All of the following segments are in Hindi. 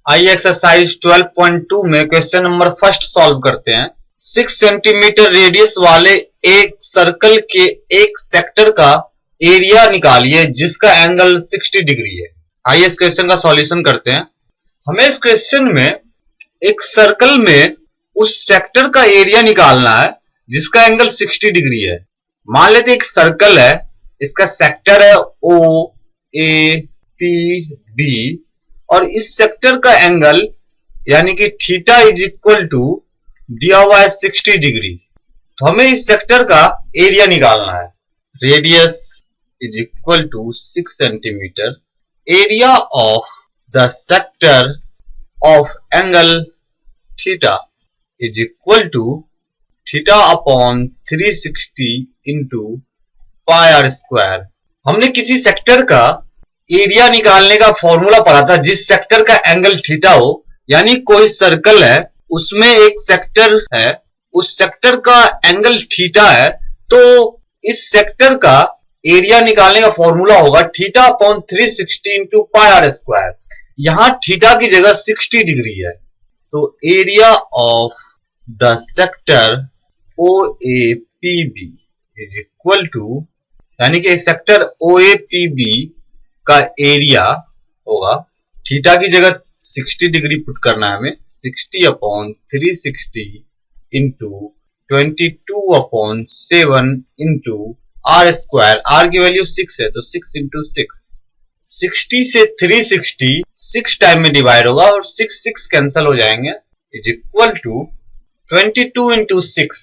आइए एक्सरसाइज 12.2 में क्वेश्चन नंबर फर्स्ट सॉल्व करते हैं। 6 सेंटीमीटर रेडियस वाले एक सर्कल के एक सेक्टर का एरिया निकालिए जिसका एंगल 60 डिग्री है। आइए इस क्वेश्चन का सॉल्यूशन करते हैं। हमें इस क्वेश्चन में एक सर्कल में उस सेक्टर का एरिया निकालना है जिसका एंगल 60 डिग्री है। मान लेते एक सर्कल है, इसका सेक्टर है ओ ए पी बी और इस सेक्टर का एंगल यानी कि थीटा इज इक्वल टू दिया हुआ है 60 डिग्री। तो हमें इस सेक्टर का एरिया निकालना है। Radius is equal to 6 centimetre, area of the sector of angle theta is equal to theta upon 360 into pi r square. हमने किसी सेक्टर का एरिया निकालने का फॉर्मूला पढ़ा था जिस सेक्टर का एंगल थीटा हो, यानी कोई सर्कल है उसमें एक सेक्टर है, उस सेक्टर का एंगल थीटा है, तो इस सेक्टर का एरिया निकालने का फॉर्मूला होगा theta upon 360 into pi r square. यहां थीटा की जगह 60 डिग्री है, तो area of the sector O A P B is equal to, यानी कि sector O A P B का एरिया होगा, थीटा की जगह 60 डिग्री पुट करना है हमें, 60 upon 360 into 22 upon 7 into r square. R की वैल्यू 6 है तो 6 इंटू 6। 60 से 360 6 टाइम में डिवाइड होगा और 6 6 कैंसिल हो जाएंगे, is equal to 22 into 6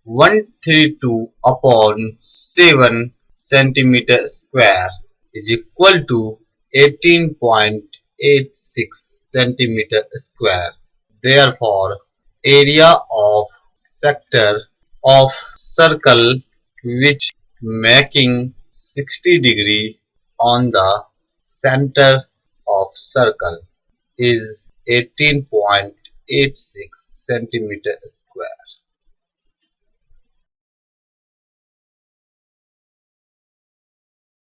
132 upon 7 centimetre square is equal to 18.86 centimeter square. Therefore, area of sector of circle which making 60 degree on the center of circle is 18.86 centimeter square.